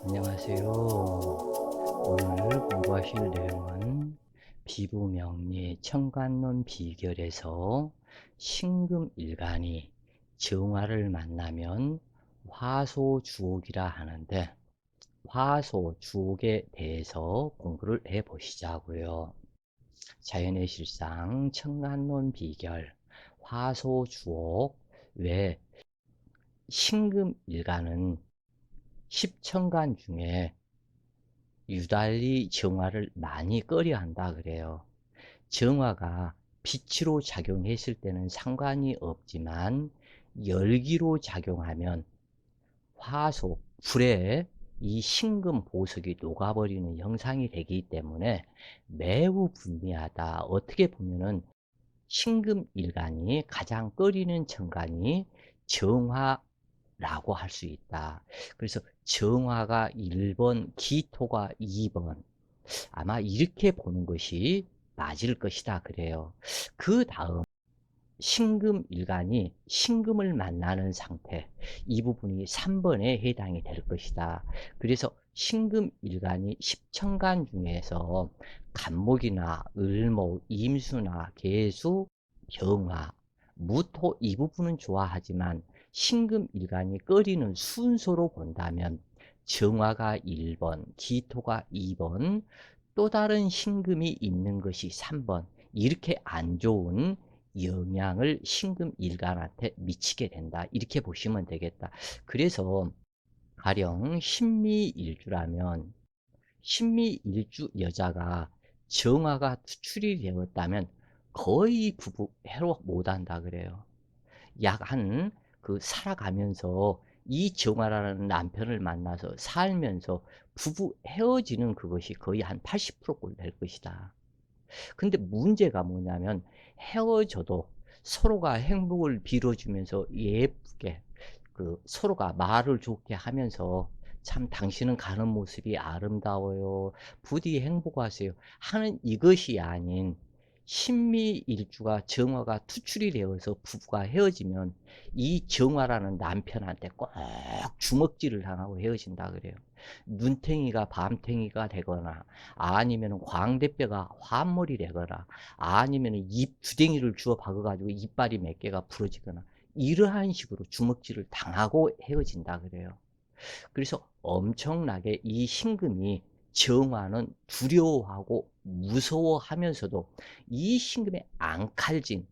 안녕하세요. 오늘 공부하실 내용은 비부명리 청관론 비결에서 신금일간이 정화를 만나면 화소주옥이라 하는데, 화소주옥에 대해서 공부를 해 보시자고요. 자연의 실상 청관론 비결 화소주옥. 왜 신금일간은 십천간 중에 유달리 정화를 많이 꺼려 한다 그래요. 정화가 빛으로 작용했을 때는 상관이 없지만 열기로 작용하면 화소, 불에 이 신금 보석이 녹아버리는 현상이 되기 때문에 매우 불리하다. 어떻게 보면은 신금일간이 가장 꺼리는 천간이 정화라고 할 수 있다. 그래서 정화가 1번, 기토가 2번. 아마 이렇게 보는 것이 맞을 것이다 그래요. 그 다음 신금일간이 신금을 만나는 상태, 이 부분이 3번에 해당이 될 것이다. 그래서 신금일간이 십천간 중에서 간목이나 을목, 임수나 계수, 병화, 무토 이 부분은 좋아하지만 신금일간이 꺼리는 순서로 본다면 정화가 1번, 기토가 2번, 또 다른 신금이 있는 것이 3번, 이렇게 안 좋은 영향을 신금일간한테 미치게 된다. 이렇게 보시면 되겠다. 그래서 가령 신미일주라면 신미일주 여자가 정화가 투출이 되었다면 거의 부부 해로 못한다 그래요. 약 한 살아가면서 이 정화라는 남편을 만나서 살면서 부부 헤어지는 그것이 거의 한 80%꼴 될 것이다. 근데 문제가 뭐냐면 헤어져도 서로가 행복을 빌어주면서 예쁘게 서로가 말을 좋게 하면서 참 당신은 가는 모습이 아름다워요. 부디 행복하세요. 하는 이것이 아닌 신미일주가 정화가 투출이 되어서 부부가 헤어지면 이 정화라는 남편한테 꼭 주먹질을 당하고 헤어진다 그래요. 눈탱이가 밤탱이가 되거나 아니면 광대뼈가 환물이 되거나 아니면 입 주댕이를 주워 박아가지고 이빨이 몇 개가 부러지거나 이러한 식으로 주먹질을 당하고 헤어진다 그래요. 그래서 엄청나게 이 신금이 정화는 두려워하고 무서워하면서도 이 신금의 앙칼진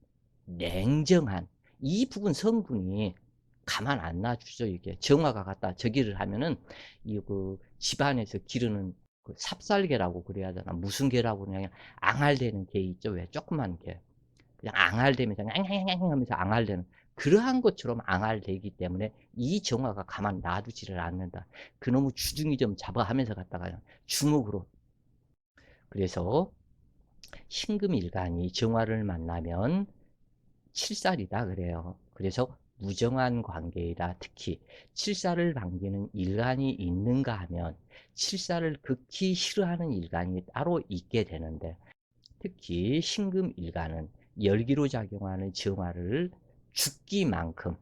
냉정한 이 부분 성분이 가만 안 놔주죠. 이게 정화가 갖다 저기를 하면은 이 집안에서 기르는 삽살개라고 그래야 되나 무슨 개라고 그냥 앙알대는 개 있죠. 왜 조그만 개 그냥 앙알대면서 앙앙앙 하면서 앙알대는 그러한 것처럼 앙알대기 때문에 이 정화가 가만 놔두지를 않는다. 그놈의 주둥이 좀 잡아 하면서 갖다가 주먹으로. 그래서 신금일간이 정화를 만나면 칠살이다 그래요. 그래서 무정한 관계이다. 특히 칠살을 반기는 일간이 있는가 하면 칠살을 극히 싫어하는 일간이 따로 있게 되는데, 특히 신금일간은 열기로 작용하는 정화를 죽기만큼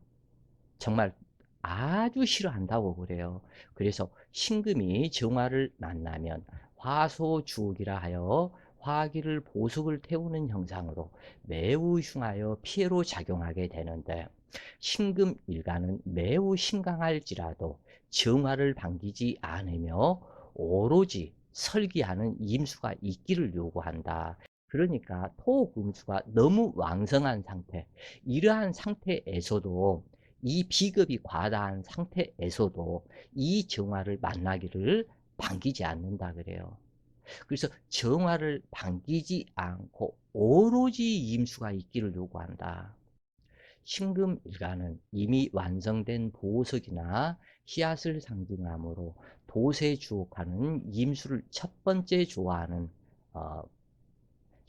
정말 아주 싫어한다고 그래요. 그래서 신금이 정화를 만나면 화소주옥이라 하여 화기를 보석을 태우는 형상으로 매우 흉하여 피해로 작용하게 되는데, 신금일간은 매우 신강할지라도 정화를 반기지 않으며 오로지 설기하는 임수가 있기를 요구한다. 그러니까 토금수가 너무 왕성한 상태, 이러한 상태에서도 이 비겁이 과다한 상태에서도 이 정화를 만나기를 반기지 않는다 그래요. 그래서 정화를 반기지 않고 오로지 임수가 있기를 요구한다. 신금일간은 이미 완성된 보석이나 씨앗을 상징하므로 도세 주옥하는 임수를 첫 번째 좋아하는 어,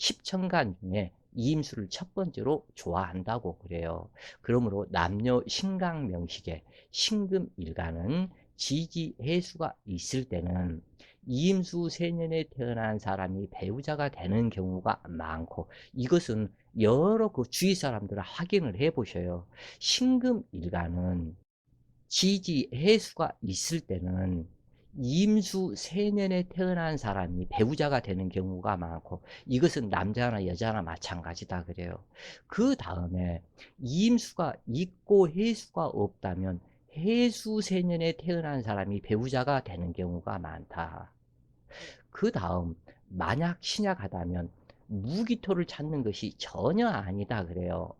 십천간 중에 이임수를 첫 번째로 좋아한다고 그래요. 그러므로 남녀 신강명식에 신금일간은 지지해수가 있을 때는 이임수 세년에 태어난 사람이 배우자가 되는 경우가 많고, 이것은 여러 주위 사람들을 확인을 해 보셔요. 신금일간은 지지해수가 있을 때는 임수 세년에 태어난 사람이 배우자가 되는 경우가 많고, 이것은 남자나 여자나 마찬가지다 그래요. 그 다음에 임수가 있고 해수가 없다면 해수 세년에 태어난 사람이 배우자가 되는 경우가 많다. 그 다음 만약 신약하다면 무기토를 찾는 것이 전혀 아니다 그래요.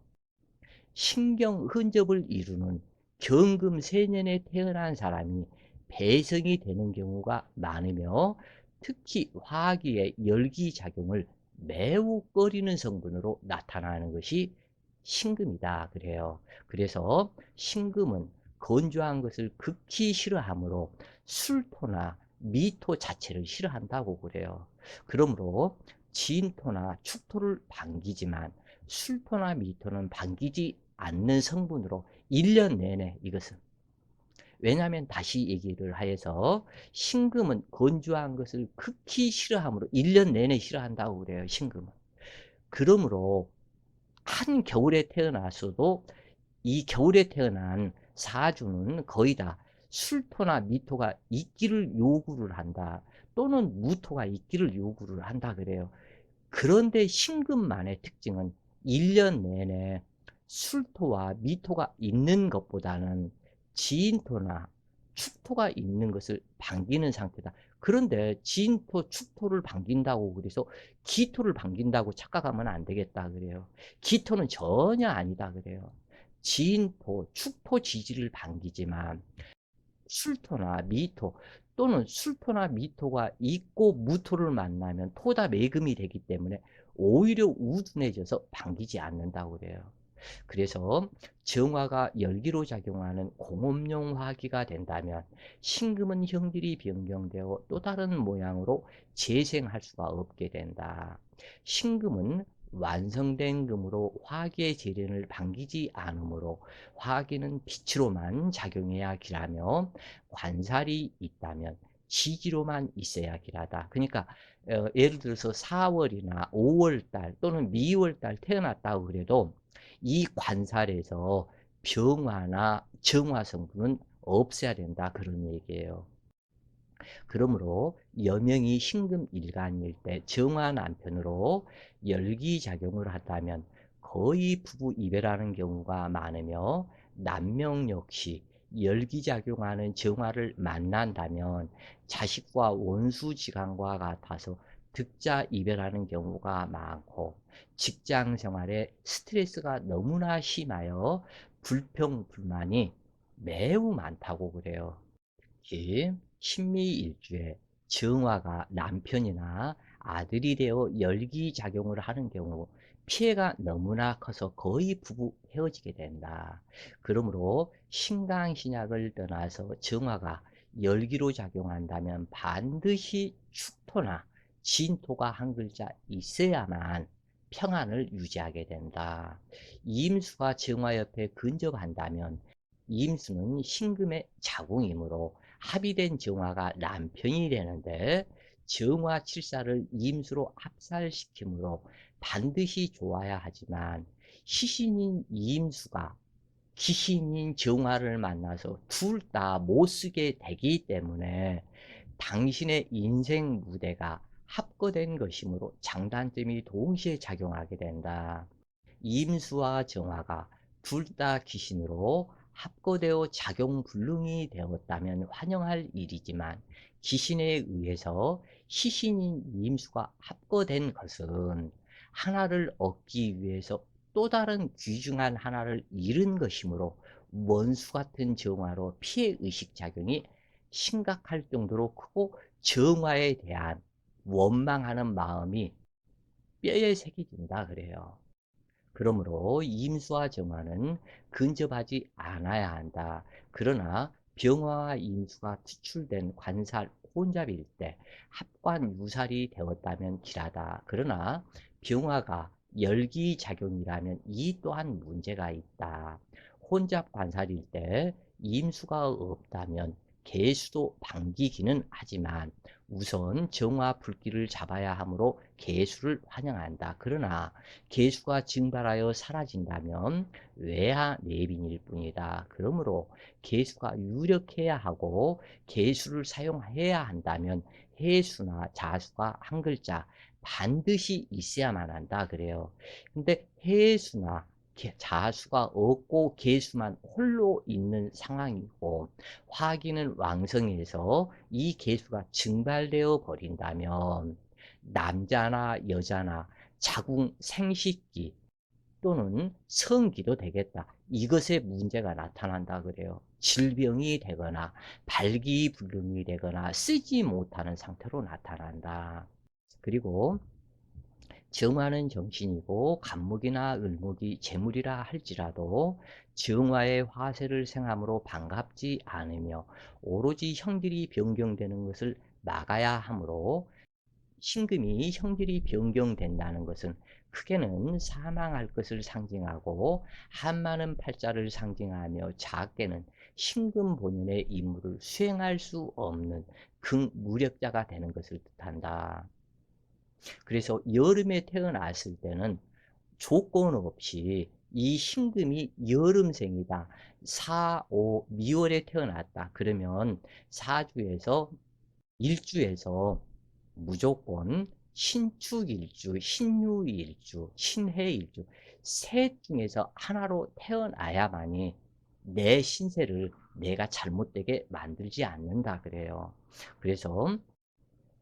신경 흔적을 이루는 경금 세년에 태어난 사람이 배성이 되는 경우가 많으며, 특히 화기의 열기작용을 매우 꺼리는 성분으로 나타나는 것이 신금이다 그래요. 그래서 신금은 건조한 것을 극히 싫어하므로 술토나 미토 자체를 싫어한다고 그래요. 그러므로 진토나 축토를 반기지만 술토나 미토는 반기지 않는 성분으로 1년 내내 이것은, 왜냐하면 다시 얘기를 하여서 신금은 건조한 것을 극히 싫어하므로 1년 내내 싫어한다고 그래요. 신금은. 그러므로 한 겨울에 태어나서도 이 겨울에 태어난 사주는 거의 다 술토나 미토가 있기를 요구를 한다, 또는 무토가 있기를 요구를 한다 그래요. 그런데 신금만의 특징은 1년 내내 술토와 미토가 있는 것보다는 진토나 축토가 있는 것을 반기는 상태다. 그런데 진토, 축토를 반긴다고 그래서 기토를 반긴다고 착각하면 안 되겠다 그래요. 기토는 전혀 아니다 그래요. 진토, 축토 지지를 반기지만 술토나 미토, 또는 술토나 미토가 있고 무토를 만나면 토다 매금이 되기 때문에 오히려 우둔해져서 반기지 않는다고 그래요. 그래서 정화가 열기로 작용하는 공업용 화기가 된다면 신금은 형질이 변경되어 또 다른 모양으로 재생할 수가 없게 된다. 신금은 완성된 금으로 화기의 재련을 반기지 않으므로 화기는 빛으로만 작용해야 기라며, 관살이 있다면 지지로만 있어야 기라다. 그러니까 예를 들어서 4월이나 5월달 또는 미월달 태어났다고 그래도 이 관살에서 병화나 정화 성분은 없애야 된다 그런 얘기예요. 그러므로 여명이 신금일간일 때 정화 남편으로 열기작용을 한다면 거의 부부 이별하는 경우가 많으며, 남명 역시 열기작용하는 정화를 만난다면 자식과 원수지간과 같아서 득자 이별하는 경우가 많고, 직장 생활에 스트레스가 너무나 심하여 불평 불만이 매우 많다고 그래요. 특히 신미일주에 정화가 남편이나 아들이 되어 열기작용을 하는 경우 피해가 너무나 커서 거의 부부 헤어지게 된다. 그러므로 신강신약을 떠나서 정화가 열기로 작용한다면 반드시 축토나 진토가 한 글자 있어야만 평안을 유지하게 된다. 임수가 정화 옆에 근접한다면 임수는 신금의 자궁이므로 합의된 정화가 남편이 되는데, 정화 칠사를 임수로 합살시키므로 반드시 좋아야 하지만, 시신인 임수가 기신인 정화를 만나서 둘 다 못쓰게 되기 때문에 당신의 인생 무대가 합거된 것이므로 장단점이 동시에 작용하게 된다. 임수와 정화가 둘 다 기신으로 합거되어 작용불능이 되었다면 환영할 일이지만, 기신에 의해서 시신인 임수가 합거된 것은 하나를 얻기 위해서 또 다른 귀중한 하나를 잃은 것이므로 원수 같은 정화로 피해의식 작용이 심각할 정도로 크고, 정화에 대한 원망하는 마음이 뼈에 새겨진다 그래요. 그러므로 임수와 정화는 근접하지 않아야 한다. 그러나 병화와 임수가 투출된 관살 혼잡일 때 합관 유살이 되었다면 길하다. 그러나 병화가 열기작용이라면 이 또한 문제가 있다. 혼잡 관살일 때 임수가 없다면 개수도 반기기는 하지만 우선 정화 불길을 잡아야 하므로 개수를 환영한다. 그러나 개수가 증발하여 사라진다면 외화 내빈일 뿐이다. 그러므로 개수가 유력해야 하고 개수를 사용해야 한다면 해수나 자수가 한 글자 반드시 있어야만 한다 그래요. 근데 해수나 자수가 없고 개수만 홀로 있는 상황이고 화기는 왕성해서 이 개수가 증발되어 버린다면 남자나 여자나 자궁 생식기 또는 성기도 되겠다. 이것에 문제가 나타난다 그래요. 질병이 되거나 발기불능이 되거나 쓰지 못하는 상태로 나타난다. 그리고 정화는 정신이고 간목이나 을목이 재물이라 할지라도 정화의 화세를 생함으로 반갑지 않으며 오로지 형질이 변경되는 것을 막아야 하므로 신금이 형질이 변경된다는 것은 크게는 사망할 것을 상징하고 한많은 팔자를 상징하며 작게는 신금 본연의 임무를 수행할 수 없는 극무력자가 되는 것을 뜻한다. 그래서 여름에 태어났을 때는 조건 없이 이 신금이 여름생이다. 4, 5, 미월에 태어났다. 그러면 사주에서 일주에서 무조건 신축일주, 신유일주, 신해일주 셋 중에서 하나로 태어나야만이 내 신세를 내가 잘못되게 만들지 않는다 그래요. 그래서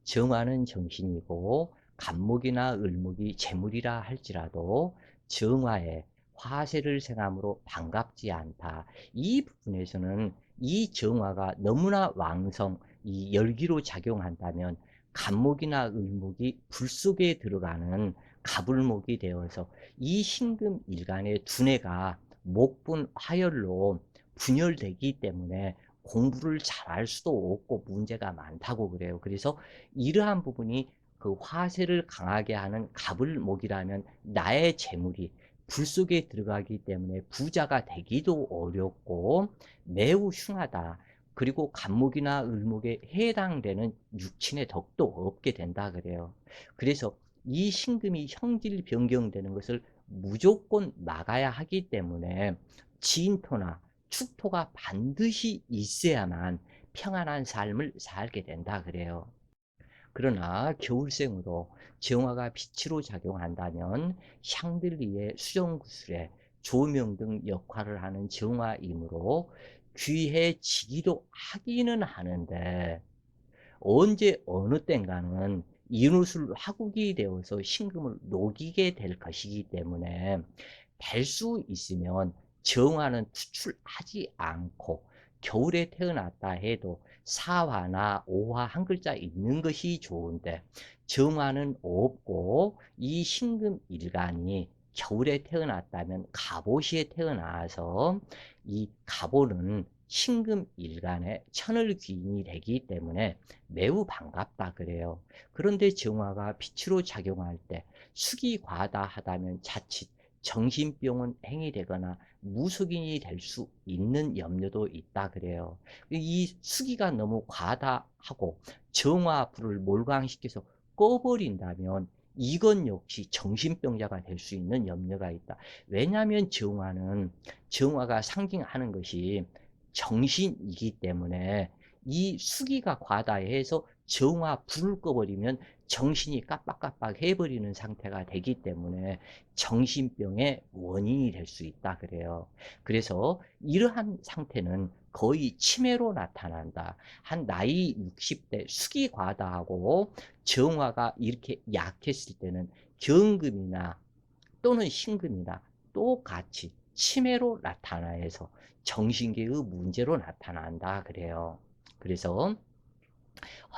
정화는 정신이고 간목이나 을목이 재물이라 할지라도 정화에 화세를 생함으로 반갑지 않다. 이 부분에서는 이 정화가 너무나 왕성, 이 열기로 작용한다면 간목이나 을목이 불 속에 들어가는 가불목이 되어서 이 신금 일간의 두뇌가 목분 화열로 분열되기 때문에 공부를 잘할 수도 없고 문제가 많다고 그래요. 그래서 이러한 부분이 그 화세를 강하게 하는 갑을목이라면 나의 재물이 불 속에 들어가기 때문에 부자가 되기도 어렵고 매우 흉하다. 그리고 간목이나 을목에 해당되는 육친의 덕도 없게 된다 그래요. 그래서 이 신금이 형질 변경되는 것을 무조건 막아야 하기 때문에 진토나 축토가 반드시 있어야만 평안한 삶을 살게 된다 그래요. 그러나 겨울생으로 정화가 빛으로 작용한다면 샹들리에 수정구슬에 조명 등 역할을 하는 정화이므로 귀해지기도 하기는 하는데 언제 어느 땐가는 인후술 화국이 되어서 신금을 녹이게 될 것이기 때문에 될 수 있으면 정화는 투출하지 않고 겨울에 태어났다 해도 사화나 오화 한 글자 있는 것이 좋은데 정화는 없고 이 신금 일간이 겨울에 태어났다면 갑오시에 태어나서 이 갑오는 신금 일간의 천을귀인이 되기 때문에 매우 반갑다 그래요. 그런데 정화가 빛으로 작용할 때 숙이 과다 하다면 자칫 정신병은 행위되거나 무속인이 될 수 있는 염려도 있다 그래요. 이 수기가 너무 과다하고 정화불을 몰광시켜서 꺼버린다면 이건 역시 정신병자가 될 수 있는 염려가 있다. 왜냐하면 정화가 상징하는 것이 정신이기 때문에 이 수기가 과다해서 정화 불을 꺼버리면 정신이 깜빡깜빡 해버리는 상태가 되기 때문에 정신병의 원인이 될 수 있다 그래요. 그래서 이러한 상태는 거의 치매로 나타난다. 한 나이 60대 수기 과다하고 정화가 이렇게 약했을 때는 경금이나 또는 신금이나 똑같이 치매로 나타나서 정신계의 문제로 나타난다 그래요. 그래서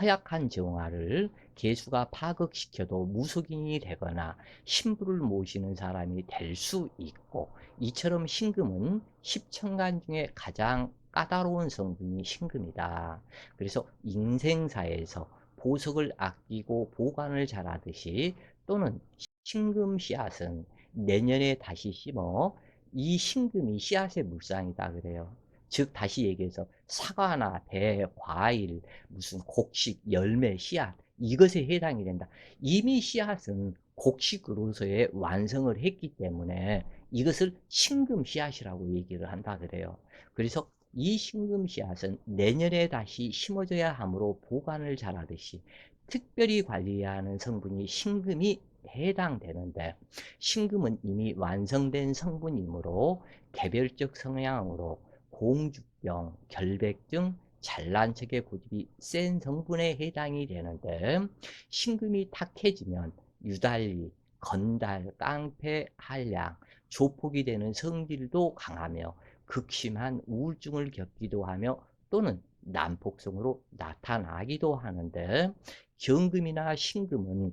허약한 정화를 개수가 파극시켜도 무속인이 되거나 신부를 모시는 사람이 될 수 있고 이처럼 신금은 십천간 중에 가장 까다로운 성분이 신금이다. 그래서 인생사에서 보석을 아끼고 보관을 잘하듯이 또는 신금 씨앗은 내년에 다시 심어 이 신금이 씨앗의 물상이다 그래요. 즉 다시 얘기해서 사과나 배, 과일, 무슨 곡식, 열매, 씨앗 이것에 해당이 된다. 이미 씨앗은 곡식으로서의 완성을 했기 때문에 이것을 신금 씨앗이라고 얘기를 한다 그래요. 그래서 이 신금 씨앗은 내년에 다시 심어져야 하므로 보관을 잘하듯이 특별히 관리해야 하는 성분이 신금이 해당되는데, 신금은 이미 완성된 성분이므로 개별적 성향으로 공주병, 결백증, 잘난 척의 고집이 센 성분에 해당이 되는데, 신금이 탁해지면 유달리 건달, 깡패, 한량, 조폭이 되는 성질도 강하며 극심한 우울증을 겪기도 하며 또는 난폭성으로 나타나기도 하는데, 경금이나 신금은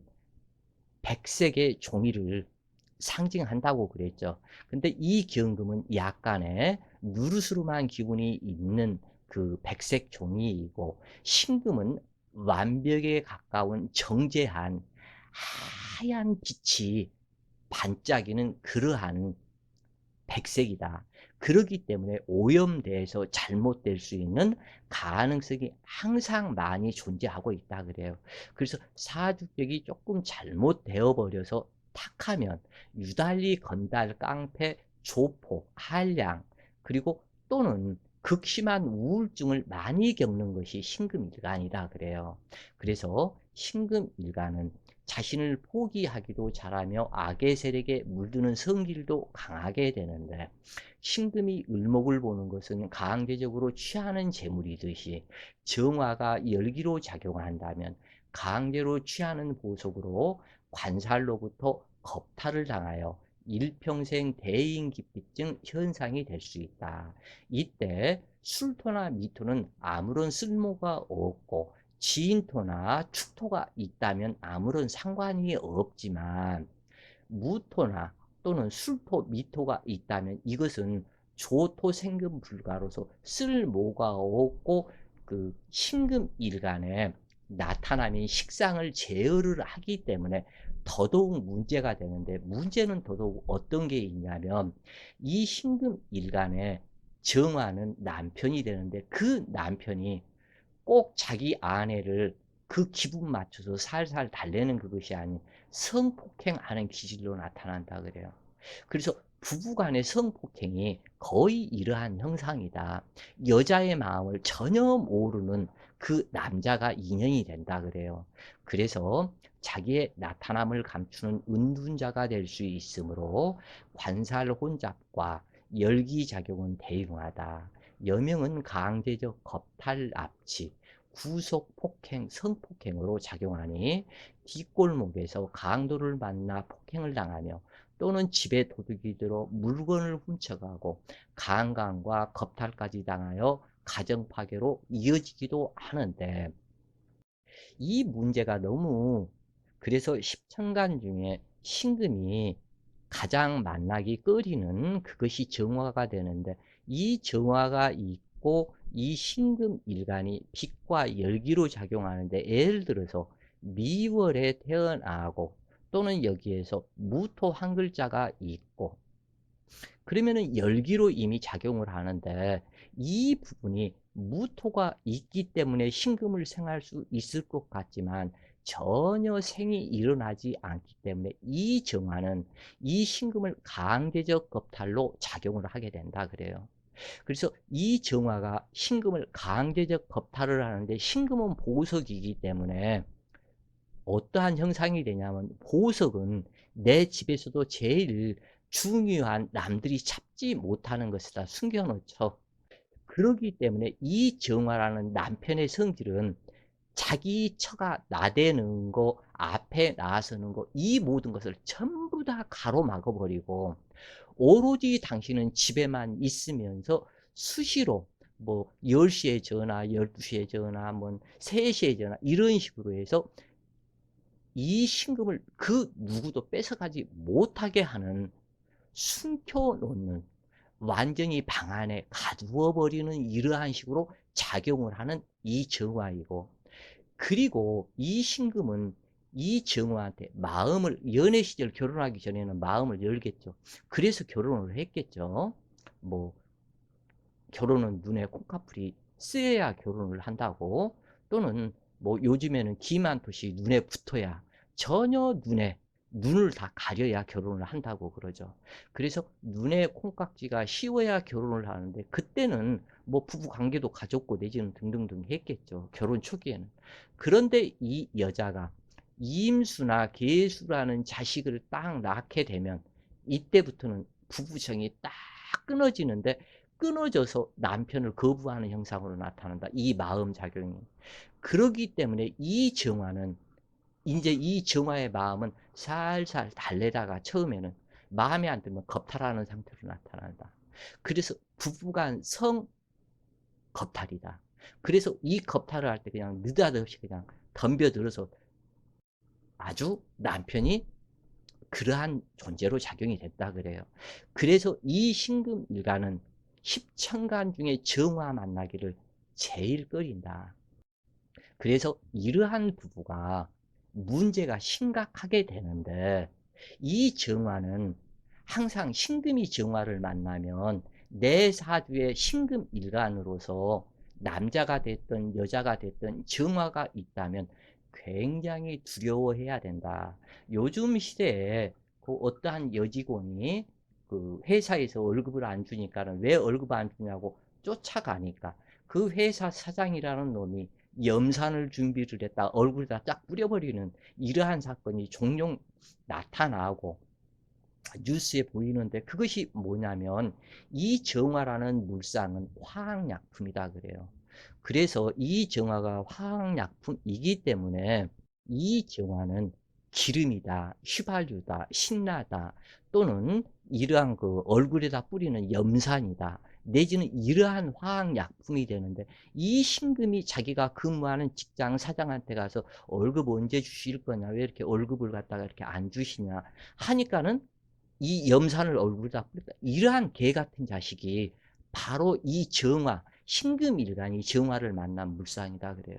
백색의 종이를 상징한다고 그랬죠. 근데 이 경금은 약간의 누르스름한 기분이 있는 그 백색 종이이고, 신금은 완벽에 가까운 정제한 하얀 빛이 반짝이는 그러한 백색이다. 그렇기 때문에 오염돼서 잘못될 수 있는 가능성이 항상 많이 존재하고 있다 그래요. 그래서 사주격이 조금 잘못되어 버려서 탁하면 유달리 건달, 깡패, 조폭, 한량, 그리고 또는 극심한 우울증을 많이 겪는 것이 신금일간이다 그래요. 그래서 신금일간은 자신을 포기하기도 잘하며 악의 세력에 물드는 성질도 강하게 되는데, 신금이 을목을 보는 것은 강제적으로 취하는 재물이듯이 정화가 열기로 작용한다면 강제로 취하는 보석으로 관살로부터 겁탈을 당하여 일평생 대인기피증 현상이 될 수 있다. 이때 술토나 미토는 아무런 쓸모가 없고 지인토나 축토가 있다면 아무런 상관이 없지만, 무토나 또는 술토, 미토가 있다면 이것은 조토 생금 불가로서 쓸모가 없고 그 신금일간에 나타나면 식상을 제어를 하기 때문에 더더욱 문제가 되는데, 문제는 더더욱 어떤 게 있냐면 이 신금일간에 정화는 남편이 되는데, 그 남편이 꼭 자기 아내를 그 기분 맞춰서 살살 달래는 그것이 아닌 성폭행하는 기질로 나타난다 그래요. 그래서 부부간의 성폭행이 거의 이러한 형상이다. 여자의 마음을 전혀 모르는 그 남자가 인연이 된다 그래요. 그래서 자기의 나타남을 감추는 은둔자가 될 수 있으므로 관살 혼잡과 열기작용은 대흉하다. 여명은 강제적 겁탈 압치, 구속 폭행, 성폭행으로 작용하니 뒷골목에서 강도를 만나 폭행을 당하며 또는 집에 도둑이 들어 물건을 훔쳐가고 강간과 겁탈까지 당하여 가정 파괴로 이어지기도 하는데, 이 문제가 너무, 그래서 십천간 중에 신금이 가장 만나기 꺼리는 그것이 정화가 되는데, 이 정화가 있고 이 신금 일간이 빛과 열기로 작용하는데, 예를 들어서 미월에 태어나고 또는 여기에서 무토 한 글자가 있고 그러면은 열기로 이미 작용을 하는데, 이 부분이 무토가 있기 때문에 신금을 생할 수 있을 것 같지만 전혀 생이 일어나지 않기 때문에 이 정화는 이 신금을 강제적 겁탈로 작용을 하게 된다 그래요. 그래서 이 정화가 신금을 강제적 겁탈을 하는데, 신금은 보석이기 때문에 어떠한 형상이 되냐면, 보석은 내 집에서도 제일 중요한 남들이 찾지 못하는 것이다 숨겨놓죠. 그러기 때문에 이 정화라는 남편의 성질은 자기 처가 나대는 거, 앞에 나서는 거, 이 모든 것을 전부 다 가로막아 버리고 오로지 당신은 집에만 있으면서 수시로 뭐 10시에 전화, 12시에 전화, 뭐 3시에 전화 이런 식으로 해서 이 신금을 그 누구도 뺏어가지 못하게 하는, 숨겨놓는, 완전히 방 안에 가두어 버리는 이러한 식으로 작용을 하는 이 정화이고, 그리고 이 신금은 이 정화한테 마음을, 연애 시절 결혼하기 전에는 마음을 열겠죠. 그래서 결혼을 했겠죠. 뭐 결혼은 눈에 콩카풀이 쓰여야 결혼을 한다고, 또는 뭐 요즘에는 기만토시 눈에 붙어야, 전혀 눈을 다 가려야 결혼을 한다고 그러죠. 그래서 눈에 콩깍지가 씌워야 결혼을 하는데, 그때는 뭐 부부 관계도 가졌고 내지는 등등등 했겠죠, 결혼 초기에는. 그런데 이 여자가 임수나 계수라는 자식을 딱 낳게 되면, 이때부터는 부부정이 딱 끊어지는데, 끊어져서 남편을 거부하는 형상으로 나타난다, 이 마음작용이. 그러기 때문에 이제 이 정화의 마음은 살살 달래다가 처음에는 마음에 안 들면 겁탈하는 상태로 나타난다. 그래서 부부간 성 겁탈이다. 그래서 이 겁탈을 할 때 그냥 느닷없이 그냥 덤벼들어서 아주 남편이 그러한 존재로 작용이 됐다 그래요. 그래서 이 신금일가는 십천간 중에 정화 만나기를 제일 꺼린다. 그래서 이러한 부부가 문제가 심각하게 되는데, 이 정화는 항상 신금이 정화를 만나면 내 사주의 신금일간으로서 남자가 됐든 여자가 됐든 정화가 있다면 굉장히 두려워해야 된다. 요즘 시대에 그 어떠한 여직원이 그 회사에서 월급을 안 주니까는 왜 월급 안 주냐고 쫓아가니까, 그 회사 사장이라는 놈이 염산을 준비를 했다 얼굴에다 쫙 뿌려버리는 이러한 사건이 종종 나타나고 뉴스에 보이는데, 그것이 뭐냐면 이 정화라는 물상은 화학약품이다 그래요. 그래서 이 정화가 화학약품이기 때문에 이 정화는 기름이다, 휘발유다, 신라다, 또는 이러한 그 얼굴에다 뿌리는 염산이다, 내지는 이러한 화학약품이 되는데, 이 신금이 자기가 근무하는 직장 사장한테 가서 월급 언제 주실 거냐, 왜 이렇게 월급을 갖다가 이렇게 안 주시냐 하니까는 이 염산을 얼굴에다 뿌렸다. 이러한 개 같은 자식이 바로 이 정화, 신금일간이 정화를 만난 물상이다 그래요.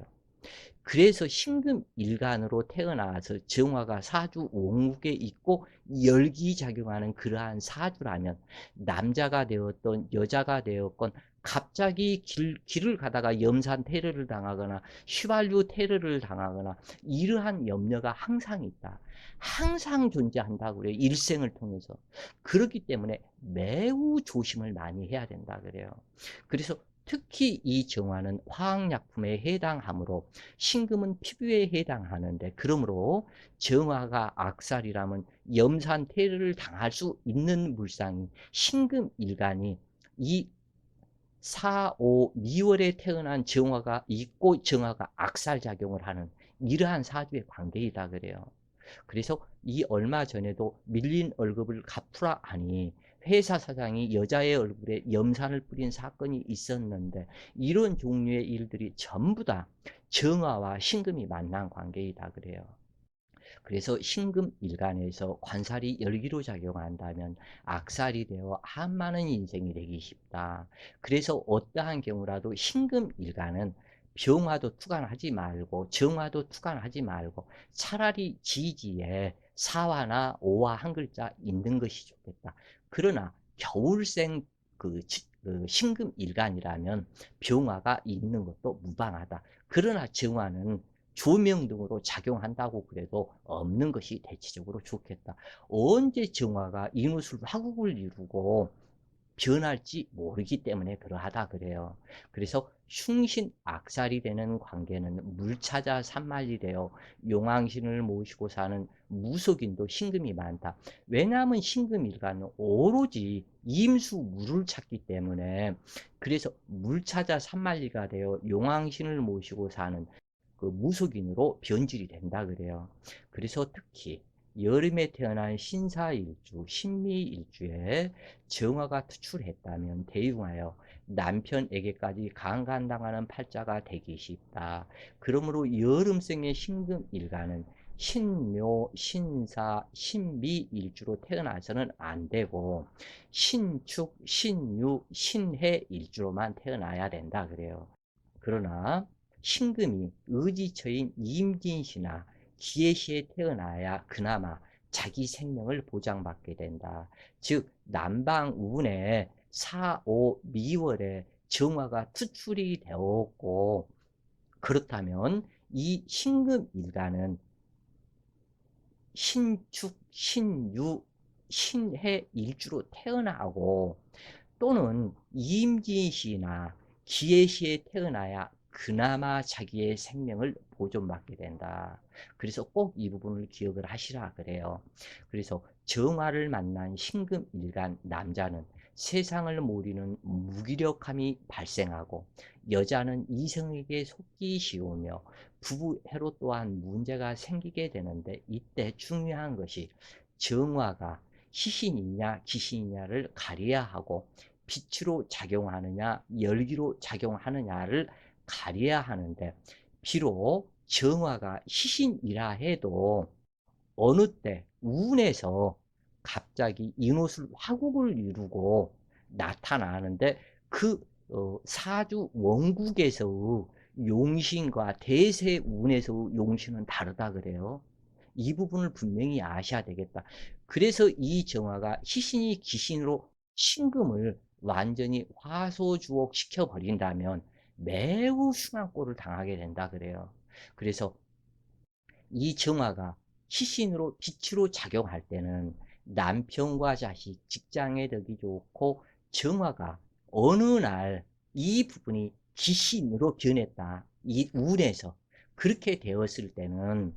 그래서 신금일간으로 태어나서 정화가 사주 오목에 있고 열기작용하는 그러한 사주라면, 남자가 되었던 여자가 되었건 갑자기 길을 가다가 염산 테러를 당하거나 휘발유 테러를 당하거나 이러한 염려가 항상 있다. 항상 존재한다고 그래요, 일생을 통해서. 그렇기 때문에 매우 조심을 많이 해야 된다 그래요. 그래서 특히 이 정화는 화학약품에 해당하므로 신금은 피부에 해당하는데, 그러므로 정화가 악살이라면 염산 테러를 당할 수 있는 물상이 신금일간이 이 4, 5, 미월에 태어난 정화가 있고 정화가 악살작용을 하는 이러한 사주의 관계이다 그래요. 그래서 이 얼마 전에도 밀린 월급을 갚으라 하니 회사 사장이 여자의 얼굴에 염산을 뿌린 사건이 있었는데, 이런 종류의 일들이 전부 다 정화와 신금이 만난 관계이다 그래요. 그래서 신금일간에서 관살이 열기로 작용한다면 악살이 되어 한많은 인생이 되기 쉽다. 그래서 어떠한 경우라도 신금일간은 병화도 투간하지 말고 정화도 투간하지 말고 차라리 지지에 사화나 오화 한 글자 있는 것이 좋겠다. 그러나 겨울생 그 신금일간이라면 병화가 있는 것도 무방하다. 그러나 정화는 조명 등으로 작용한다고 그래도 없는 것이 대체적으로 좋겠다. 언제 정화가 인후술 화국을 이루고 변할지 모르기 때문에 그러하다 그래요. 그래서 흉신악살이 되는 관계는 물찾아 산말이 되어 용왕신을 모시고 사는 무속인도 신금이 많다. 왜냐하면 신금일간은 오로지 임수물을 찾기 때문에, 그래서 물찾아 산말리가 되어 용왕신을 모시고 사는 그 무속인으로 변질이 된다 그래요. 그래서 특히 여름에 태어난 신사일주, 신미일주에 정화가 투출했다면 대웅하여 남편에게까지 강간당하는 팔자가 되기 쉽다. 그러므로 여름생의 신금일간은 신묘, 신사, 신미일주로 태어나서는 안 되고 신축, 신유, 신해일주로만 태어나야 된다 그래요. 그러나 신금이 의지처인 임진시나 기해시에 태어나야 그나마 자기 생명을 보장받게 된다. 즉 남방운의 4, 5, 미월에 정화가 투출이 되었고, 그렇다면 이 신금일간은 신축, 신유, 신해 일주로 태어나고, 또는 임진시나 기해시에 태어나야 그나마 자기의 생명을 보존받게 된다. 그래서 꼭 이 부분을 기억을 하시라 그래요. 그래서 정화를 만난 신금일간 남자는 세상을 모르는 무기력함이 발생하고, 여자는 이성에게 속기 쉬우며 부부애로 또한 문제가 생기게 되는데, 이때 중요한 것이 정화가 시신이냐 기신이냐를 가려야 하고, 빛으로 작용하느냐 열기로 작용하느냐를 가려야 하는데, 비록 정화가 시신이라 해도 어느 때 운에서 갑자기 인옷을 화국을 이루고 나타나는데, 그 사주 원국에서의 용신과 대세운에서의 용신은 다르다 그래요. 이 부분을 분명히 아셔야 되겠다. 그래서 이 정화가 시신이 기신으로 신금을 완전히 화소주옥 시켜버린다면 매우 흉한 꼴을 당하게 된다 그래요. 그래서 이 정화가 시신으로 빛으로 작용할 때는 남편과 자식, 직장에 덕이 좋고, 정화가 어느 날 이 부분이 기신으로 변했다, 이 운에서 그렇게 되었을 때는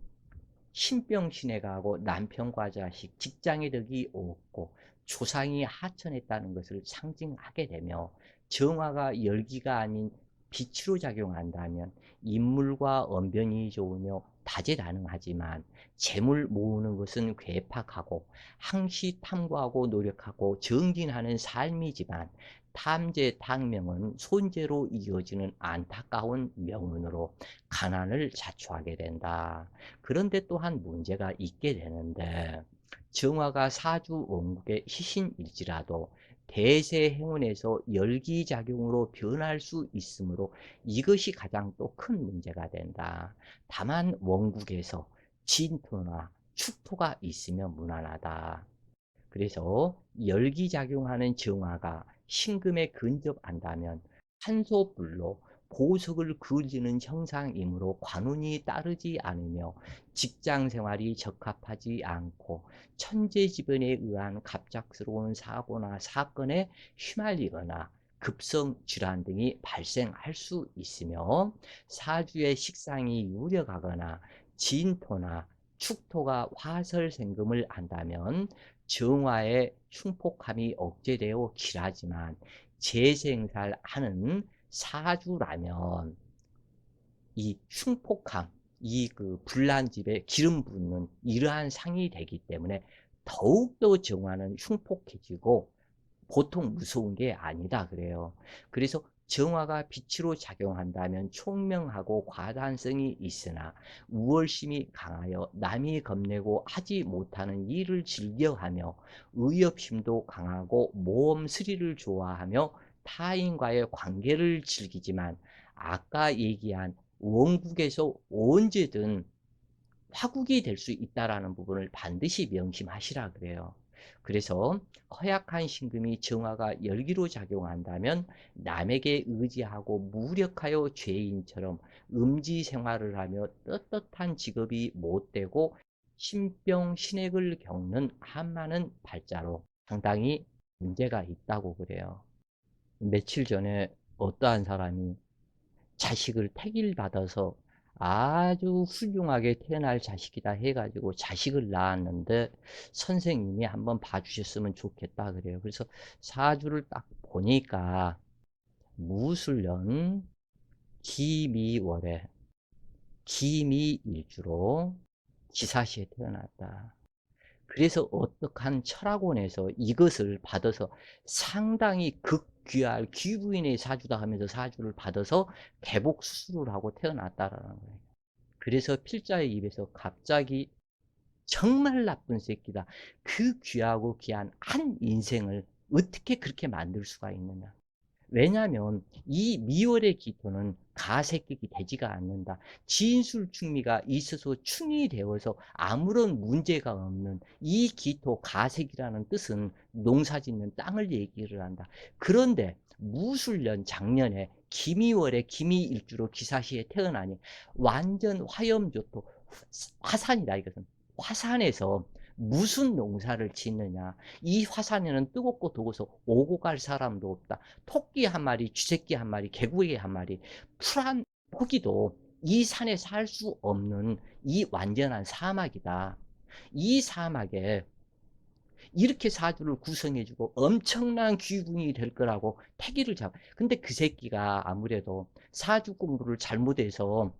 신병신에 가고 남편과 자식, 직장에 덕이 없고 조상이 하천했다는 것을 상징하게 되며, 정화가 열기가 아닌 빛으로 작용한다면 인물과 언변이 좋으며 다재다능하지만 재물 모으는 것은 괴팍하고, 항시 탐구하고 노력하고 정진하는 삶이지만, 탐재 탕명은 손재로 이어지는 안타까운 명운으로 가난을 자초하게 된다. 그런데 또한 문제가 있게 되는데, 정화가 사주 원국의 시신일지라도 대세 행운에서 열기작용으로 변할 수 있으므로 이것이 가장 또 큰 문제가 된다. 다만 원국에서 진토나 축토가 있으면 무난하다. 그래서 열기작용하는 정화가 신금에 근접한다면 산소불로 보석을 그을리는 형상이므로 관운이 따르지 않으며 직장생활이 적합하지 않고, 천재지변에 의한 갑작스러운 사고나 사건에 휘말리거나 급성질환 등이 발생할 수 있으며, 사주의 식상이 유력하거나 진토나 축토가 화설생금을 한다면 정화의 흉폭함이 억제되어 길하지만, 재생살하는 사주라면 이 흉폭함, 이 불난집에 기름 붓는 이러한 상이 되기 때문에 더욱더 정화는 흉폭해지고 보통 무서운 게 아니다 그래요. 그래서 정화가 빛으로 작용한다면 총명하고 과단성이 있으나 우월심이 강하여 남이 겁내고 하지 못하는 일을 즐겨하며, 의협심도 강하고 모험 스릴을 좋아하며 타인과의 관계를 즐기지만, 아까 얘기한 원국에서 언제든 화국이 될 수 있다라는 부분을 반드시 명심하시라 그래요. 그래서 허약한 신금이 정화가 열기로 작용한다면 남에게 의지하고 무력하여 죄인처럼 음지 생활을 하며 떳떳한 직업이 못되고 신병 신액을 겪는 한많은 발자로 상당히 문제가 있다고 그래요. 며칠 전에 어떠한 사람이 자식을 택일받아서 아주 훌륭하게 태어날 자식이다 해가지고 자식을 낳았는데, 선생님이 한번 봐주셨으면 좋겠다 그래요. 그래서 사주를 딱 보니까 무술년 기미월에 기미일주로 기사시에 태어났다. 그래서 어떡한 철학원에서 이것을 받아서 상당히 극귀할 귀부인의 사주다 하면서 사주를 받아서 개복 수술을 하고 태어났다라는 거예요. 그래서 필자의 입에서 갑자기 정말 나쁜 새끼다, 그 귀하고 귀한 한 인생을 어떻게 그렇게 만들 수가 있느냐, 왜냐하면 이 미월의 기토는 가색격이 되지가 않는다. 진술충미가 있어서 충이 되어서 아무런 문제가 없는 이 기토 가색이라는 뜻은 농사짓는 땅을 얘기를 한다. 그런데 무술년 작년에 기미월에 기미일주로 기사시에 태어나니 완전 화염조토 화산이다. 이것은 화산에서 무슨 농사를 짓느냐. 이 화산에는 뜨겁고 더워서 오고 갈 사람도 없다. 토끼 한 마리, 쥐새끼 한 마리, 개구리 한 마리, 풀 한 포기도 이 산에 살 수 없는 이 완전한 사막이다. 이 사막에 이렇게 사주를 구성해주고 엄청난 귀궁이 될 거라고 패기를 잡아. 근데 그 새끼가 아무래도 사주 공부를 잘못해서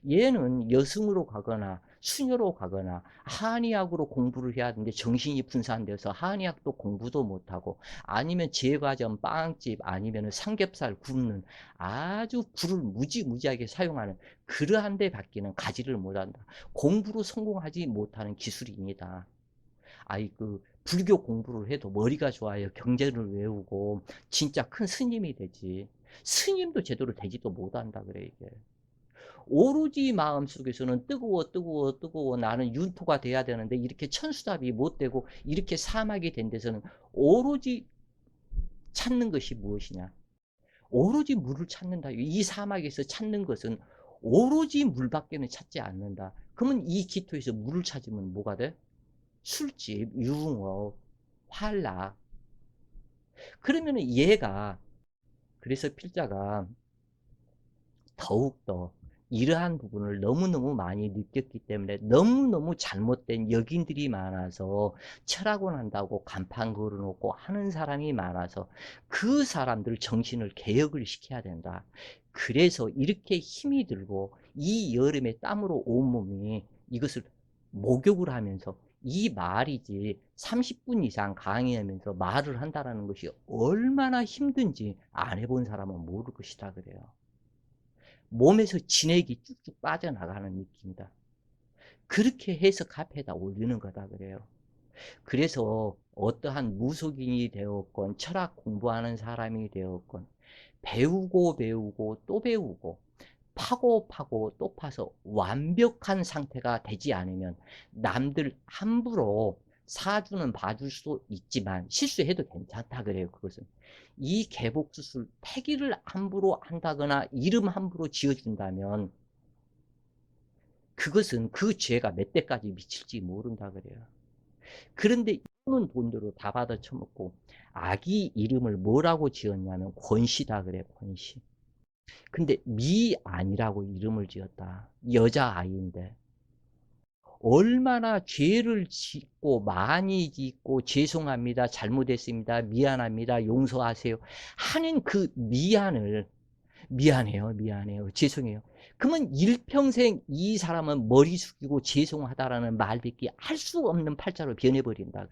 얘는 여승으로 가거나 수녀로 가거나 한의학으로 공부를 해야 하는데 정신이 분산돼서 한의학도 공부도 못하고 아니면 제과점 빵집 아니면 삼겹살 굽는 아주 불을 무지무지하게 사용하는 그러한 데 밖에는 가지를 못한다. 공부로 성공하지 못하는 기술인이다. 아이 불교 공부를 해도 머리가 좋아요. 경제를 외우고 진짜 큰 스님이 되지. 스님도 제대로 되지도 못한다 그래 이게. 오로지 마음속에서는 뜨거워 뜨거워 뜨거워 나는 윤토가 돼야 되는데 이렇게 천수답이 못 되고 이렇게 사막이 된 데서는 오로지 찾는 것이 무엇이냐? 오로지 물을 찾는다. 이 사막에서 찾는 것은 오로지 물밖에는 찾지 않는다. 그러면 이 기토에서 물을 찾으면 뭐가 돼? 술집, 유흥업, 환락. 그러면 얘가 그래서 필자가 더욱더 이러한 부분을 너무너무 많이 느꼈기 때문에 너무너무 잘못된 역인들이 많아서 철학원 한다고 간판 걸어놓고 하는 사람이 많아서 그 사람들 정신을 개혁을 시켜야 된다. 그래서 이렇게 힘이 들고 이 여름에 땀으로 온몸이 이것을 목욕을 하면서 이 말이지 30분 이상 강의하면서 말을 한다는 것이 얼마나 힘든지 안 해본 사람은 모를 것이다 그래요. 몸에서 진액이 쭉쭉 빠져나가는 느낌이다. 그렇게 해서 카페에다 올리는 거다 그래요. 그래서 어떠한 무속인이 되었건 철학 공부하는 사람이 되었건 배우고 배우고 또 배우고 파고 파고 또 파서 완벽한 상태가 되지 않으면 남들 함부로 사주는 봐줄 수 있지만 실수해도 괜찮다 그래요. 그것은 이 개복수술 폐기를 함부로 한다거나 이름 함부로 지어준다면 그것은 그 죄가 몇 대까지 미칠지 모른다 그래요. 그런데 이런 돈들을 다 받아 처먹고 아기 이름을 뭐라고 지었냐면 권씨다 그래. 권씨. 근데 미안이라고 이름을 지었다. 여자아이인데 얼마나 죄를 짓고 많이 짓고 죄송합니다. 잘못했습니다. 미안합니다. 용서하세요. 하는 그 미안을 미안해요. 미안해요. 죄송해요. 그러면 일평생 이 사람은 머리 숙이고 죄송하다라는 말밖에 할 수 없는 팔자로 변해버린다.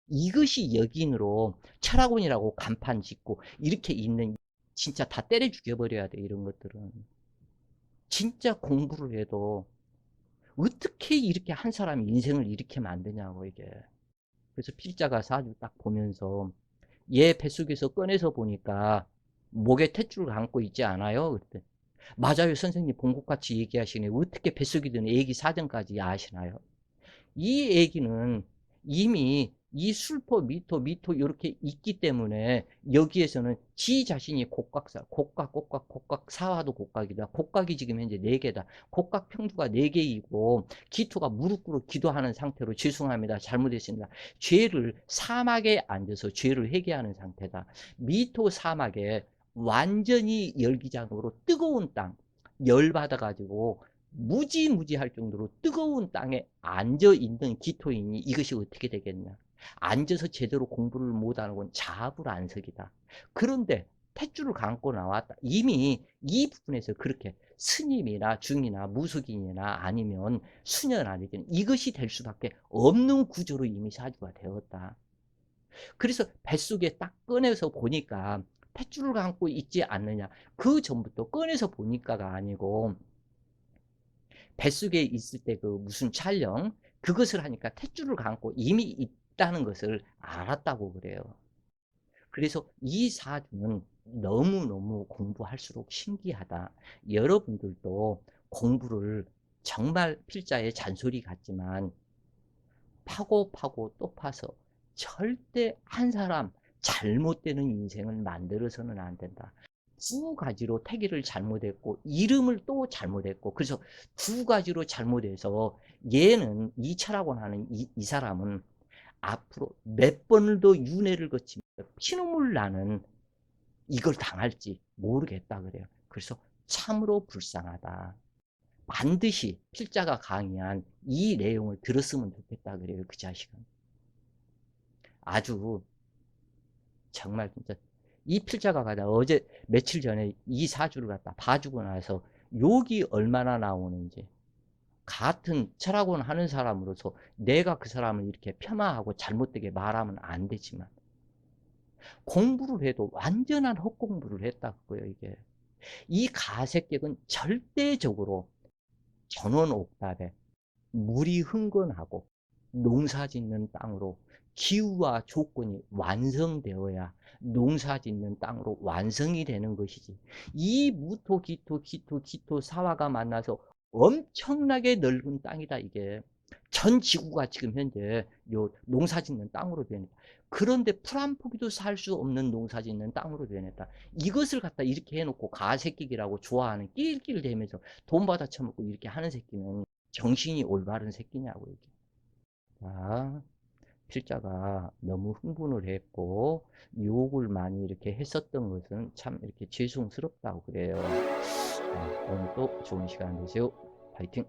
이것이 역인으로 철학원이라고 간판 짓고 이렇게 있는 진짜 다 때려 죽여버려야 돼. 이런 것들은. 진짜 공부를 해도 어떻게 이렇게 한 사람이 인생을 이렇게 만드냐고 이게. 그래서 필자가 사주 딱 보면서 얘 뱃속에서 꺼내서 보니까 목에 탯줄을 감고 있지 않아요? 그때 맞아요 선생님 본 것 같이 얘기하시네. 어떻게 뱃속에 드는 애기 사정까지 아시나요? 이 애기는 이미 이 술토, 미토 이렇게 있기 때문에 여기에서는 지 자신이 곡각사, 곡각, 사화도 곡각이다. 곡각이 지금 현재 4개다. 곡각 평두가 4개이고 기토가 무릎 꿇어 기도하는 상태로 죄송합니다. 잘못했습니다. 죄를 사막에 앉아서 죄를 회개하는 상태다. 미토 사막에 완전히 열기장으로 뜨거운 땅, 열받아가지고 무지무지할 정도로 뜨거운 땅에 앉아 있는 기토인이 이것이 어떻게 되겠냐. 앉아서 제대로 공부를 못하는 건 자불안석이다. 그런데 탯줄을 감고 나왔다. 이미 이 부분에서 그렇게 스님이나 중이나 무속인이나 아니면 수녀나 아니든 이것이 될 수밖에 없는 구조로 이미 사주가 되었다. 그래서 뱃속에 딱 꺼내서 보니까 탯줄을 감고 있지 않느냐. 그 전부터 꺼내서 보니까가 아니고 뱃속에 있을 때 그 무슨 촬영 그것을 하니까 탯줄을 감고 이미 있다는 것을 알았다고 그래요. 그래서 이 사주는 너무너무 공부할수록 신기하다. 여러분들도 공부를 정말 필자의 잔소리 같지만 파고 파고 또 파서 절대 한 사람 잘못되는 인생을 만들어서는 안 된다. 두 가지로 태기를 잘못했고 이름을 또 잘못했고, 그래서 두 가지로 잘못해서 얘는 이차라고 하는 이 사람은 앞으로 몇 번을 더 윤회를 거치며 피눈물 나는 이걸 당할지 모르겠다 그래요. 그래서 참으로 불쌍하다. 반드시 필자가 강의한 이 내용을 들었으면 좋겠다 그래요. 그 자식은 아주 정말 진짜 이 필자가 가다 어제 며칠 전에 이 사주를 갖다 봐주고 나서 욕이 얼마나 나오는지, 같은 철학원 하는 사람으로서 내가 그 사람을 이렇게 폄하하고 잘못되게 말하면 안 되지만 공부를 해도 완전한 헛공부를 했다 그거예요. 이게 이 가색객은 절대적으로 전원옥답에 물이 흥건하고 농사짓는 땅으로 기후와 조건이 완성되어야 농사짓는 땅으로 완성이 되는 것이지, 이 무토 기토 기토 기토 사화가 만나서 엄청나게 넓은 땅이다. 이게 전 지구가 지금 현재 요 농사짓는 땅으로 변했다. 그런데 풀 한 포기도 살 수 없는 농사짓는 땅으로 변했다. 이것을 갖다 이렇게 해놓고 가새끼기라고 좋아하는 낄낄대면서 돈 받아 처먹고 이렇게 하는 새끼는 정신이 올바른 새끼냐고 이게. 자, 필자가 너무 흥분을 했고 욕을 많이 이렇게 했었던 것은 참 이렇게 죄송스럽다고 그래요. 오늘 또 좋은 시간 되세요. 파이팅!